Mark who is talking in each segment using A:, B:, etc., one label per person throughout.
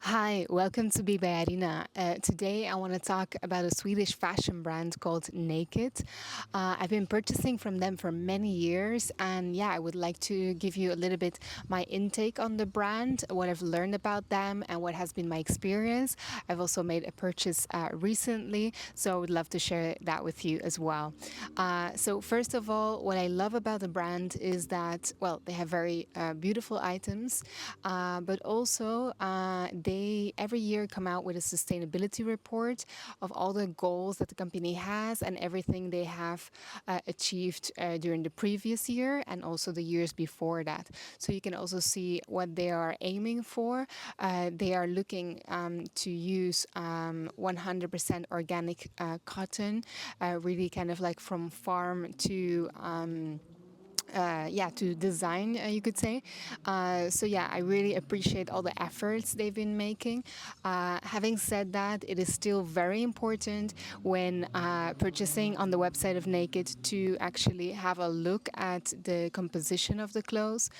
A: Hi, welcome to Be By Arina. Today I want to talk about a Swedish fashion brand called Naked. I've been purchasing from them for many years, and yeah, I would like to give you a little bit my intake on the brand, what I've learned about them, and what has been my experience. I've also made a purchase recently, so I would love to share that with you as well. So, first of all, what I love about the brand is that, well, they have very beautiful items, but also they every year come out with a sustainability report of all the goals that the company has and everything they have achieved during the previous year and also the years before that. So you can also see what they are aiming for. They are looking to use 100% organic cotton, really kind of like from farm to to design, you could say. So yeah, I really appreciate all the efforts they've been making. Having said that, it is still very important when purchasing on the website of Naked to actually have a look at the composition of the clothes,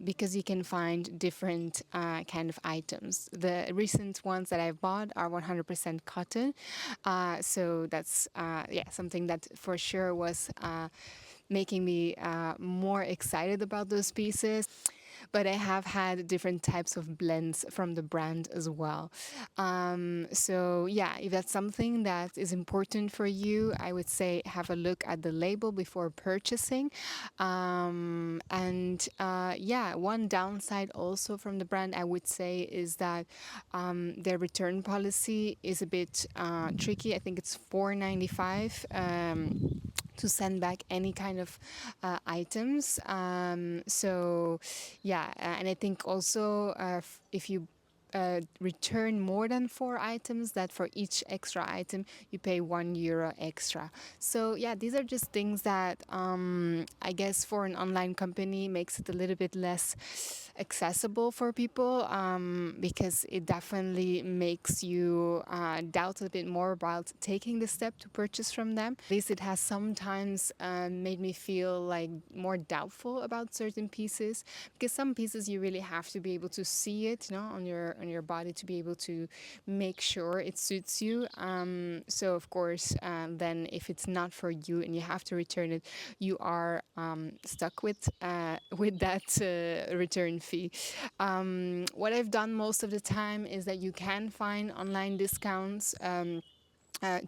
A: because you can find different kind of items. The recent ones that I've bought are 100% cotton, so that's something that for sure was making me more excited about those pieces. But I have had different types of blends from the brand as well. So, yeah, if that's something that is important for you, I would say have a look at the label before purchasing. One downside also from the brand, I would say, is that their return policy is a bit tricky. I think it's $4.95. To send back any kind of items. And I think also if you return more than four items, that for each extra item you pay €1 extra. So yeah, these are just things that I guess for an online company makes it a little bit less accessible for people, because it definitely makes you doubt a bit more about taking the step to purchase from them. At least it has sometimes made me feel like more doubtful about certain pieces, because some pieces you really have to be able to see it, on your body to be able to make sure it suits you. So of course, then if it's not for you and you have to return it, you are stuck with that return fee. What I've done most of the time is that you can find online discounts.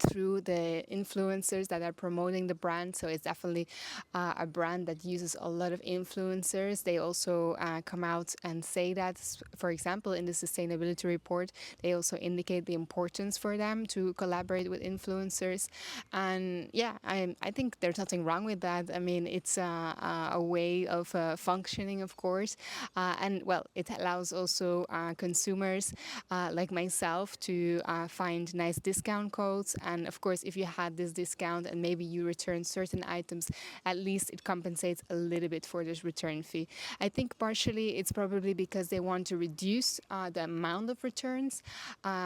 A: Through the influencers that are promoting the brand. So it's definitely a brand that uses a lot of influencers. They also come out and say that, for example, in the sustainability report, they also indicate the importance for them to collaborate with influencers. And yeah, I think there's nothing wrong with that. I mean, it's a way of functioning, of course. And well, it allows also consumers like myself to find nice discount codes. And of course, if you had this discount and maybe you return certain items, at least it compensates a little bit for this return fee. I think partially it's probably because they want to reduce the amount of returns,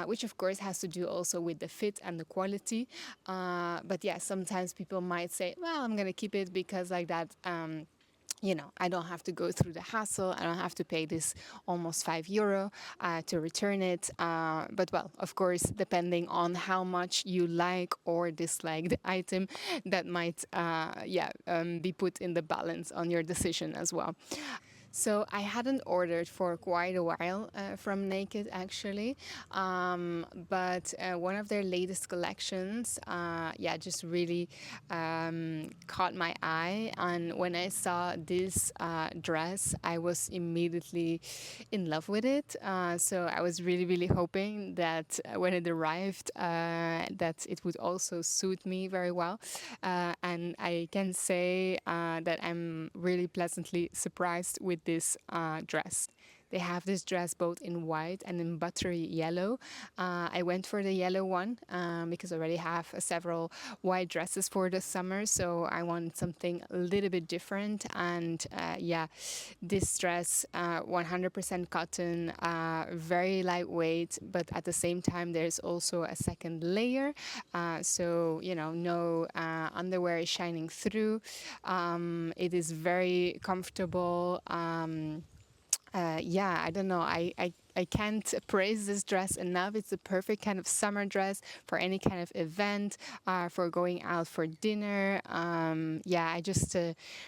A: which of course has to do also with the fit and the quality. But yeah, sometimes people might say, well, I'm going to keep it because like that. I don't have to go through the hassle. I don't have to pay this almost €5 to return it. But well, of course, depending on how much you like or dislike the item, that might, be put in the balance on your decision as well. So I hadn't ordered for quite a while from Naked, actually, but one of their latest collections, just really caught my eye. And when I saw this dress, I was immediately in love with it. So I was really, really hoping that when it arrived, that it would also suit me very well. And I can say that I'm really pleasantly surprised with this dress. They have this dress both in white and in buttery yellow. I went for the yellow one because I already have several white dresses for the summer, so I wanted something a little bit different. And this dress, 100% cotton, very lightweight, but at the same time, there's also a second layer. No underwear is shining through. It is very comfortable. I don't know. I can't praise this dress enough. It's the perfect kind of summer dress for any kind of event, for going out for dinner. Yeah, I just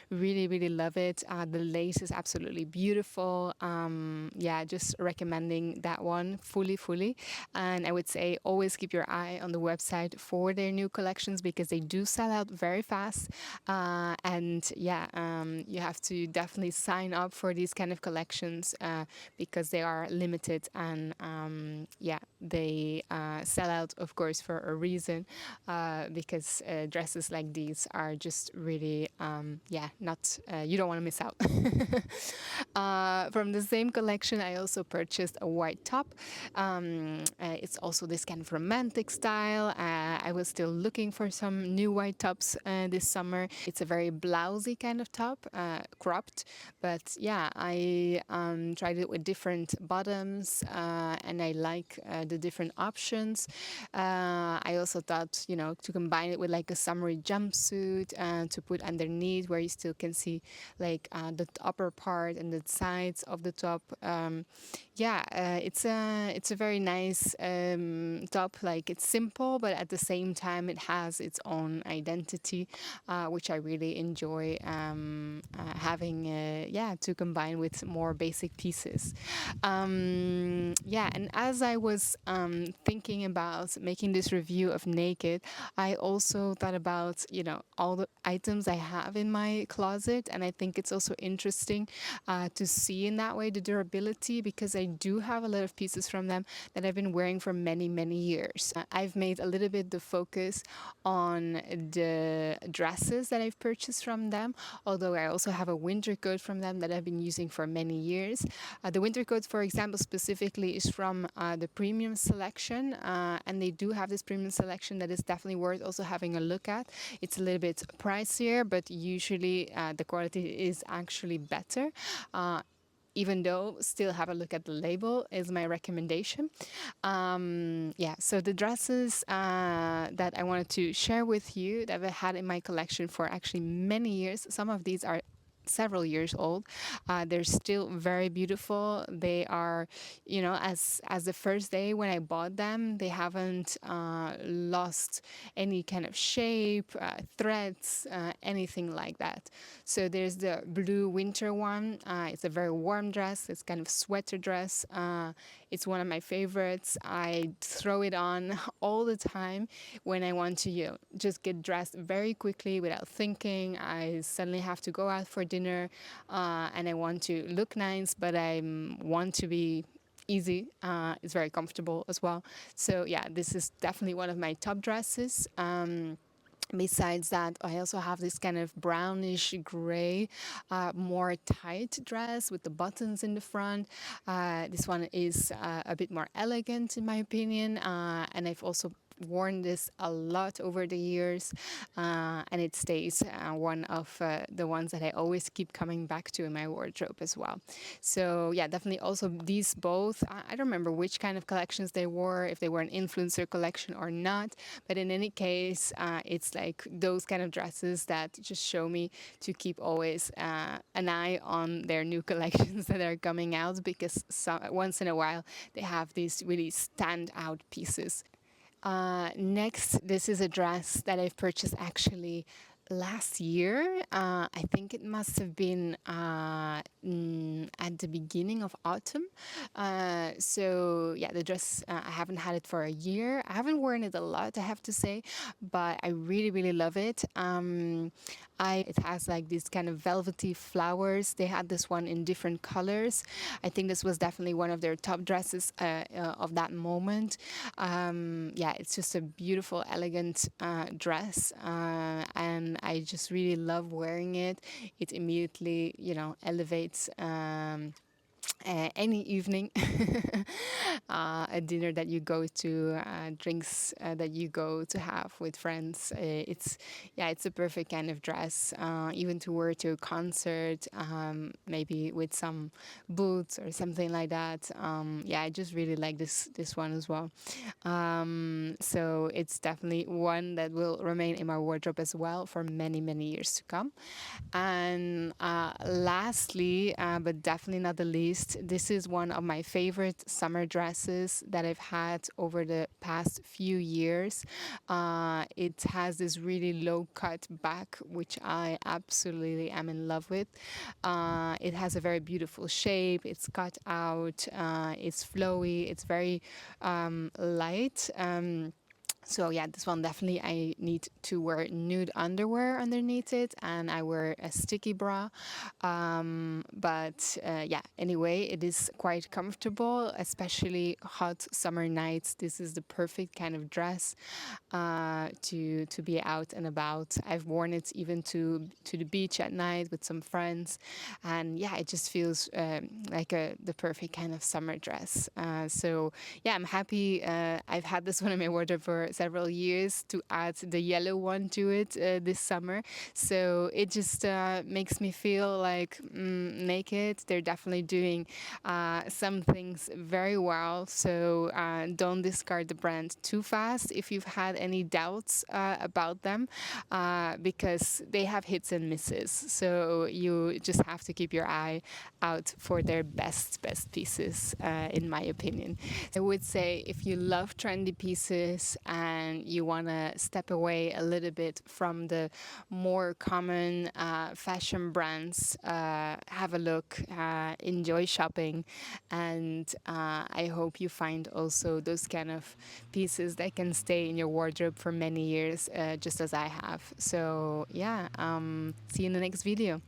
A: really, really love it. The lace is absolutely beautiful. Yeah, just recommending that one fully, fully. And I would say always keep your eye on the website for their new collections because they do sell out very fast. And yeah, you have to definitely sign up for these kind of collections because they are limited and yeah, they sell out, of course, for a reason because dresses like these are just really, yeah, not, you don't want to miss out. From the same collection, I also purchased a white top. It's also this kind of romantic style. I was still looking for some new white tops this summer. It's a very blousy kind of top, cropped. But yeah, I tried it with different bottoms and I like the different options. I also thought, you know, to combine it with like a summery jumpsuit to put underneath where you still can see like the upper part and the sides of the top. Yeah, it's a very nice top. Like it's simple, but at the same time it has its own identity, which I really enjoy having. Yeah, to combine with more basic pieces. Yeah, and as I was thinking about making this review of Naked, I also thought about, you know, all the items I have in my closet, and I think it's also interesting to see in that way the durability because I do have a lot of pieces from them that I've been wearing for many, many years. I've made a little bit the focus on the dresses that I've purchased from them, although I also have a winter coat from them that I've been using for many years. The winter coat, for example, specifically is from the premium selection, and they do have this premium selection that is definitely worth also having a look at. It's a little bit pricier, but usually the quality is actually better. Even though, still have a look at the label is my recommendation. Yeah, so the dresses that I wanted to share with you that I've had in my collection for actually many years. Some of these are several years old. They're still very beautiful. They are, you know, as the first day when I bought them, they haven't lost any kind of shape, threads, anything like that. So there's the blue winter one. It's a very warm dress. It's kind of sweater dress. It's one of my favorites. I throw it on all the time when I want to, you know, just get dressed very quickly without thinking. I suddenly have to go out for dinner and I want to look nice, but I want to be easy. It's very comfortable as well. So yeah, this is definitely one of my top dresses. Besides that, I also have this kind of brownish gray, more tight dress with the buttons in the front. This one is a bit more elegant, in my opinion, and I've also worn this a lot over the years, and it stays one of the ones that I always keep coming back to in my wardrobe as well. So yeah, definitely also these both. I don't remember which kind of collections they were, if they were an influencer collection or not, but in any case, it's like those kind of dresses that just show me to keep always an eye on their new collections that are coming out because once in a while they have these really standout pieces. Next, this is a dress that I've purchased actually last year. I think it must have been at the beginning of autumn. So yeah, the dress, I haven't had it for a year. I haven't worn it a lot, I have to say, but I really, really love it. It has like these kind of velvety flowers. They had this one in different colors. I think this was definitely one of their top dresses of that moment. Yeah, it's just a beautiful, elegant dress, and I just really love wearing it. It immediately, you know, elevates. Any evening, a dinner that you go to, drinks that you go to have with friends. It's a perfect kind of dress, even to wear to a concert, maybe with some boots or something like that. Yeah, I just really like this one as well. So it's definitely one that will remain in my wardrobe as well for many, many years to come. And lastly, but definitely not the least, least, this is one of my favorite summer dresses that I've had over the past few years. It has this really low cut back, which I absolutely am in love with. It has a very beautiful shape. It's cut out. It's flowy. It's very light. So yeah, this one definitely I need to wear nude underwear underneath it, and I wear a sticky bra. But yeah, anyway, it is quite comfortable, especially hot summer nights. This is the perfect kind of dress to be out and about. I've worn it even to the beach at night with some friends, and yeah, it just feels like the perfect kind of summer dress. So yeah, I'm happy. I've had this one in my wardrobe for several years to add the yellow one to it this summer. So it just makes me feel like naked. They're definitely doing some things very well. So don't discard the brand too fast if you've had any doubts about them, because they have hits and misses. So you just have to keep your eye out for their best pieces, in my opinion. I would say if you love trendy pieces and you want to step away a little bit from the more common fashion brands, have a look, enjoy shopping, and I hope you find also those kind of pieces that can stay in your wardrobe for many years, just as I have. So yeah, see you in the next video.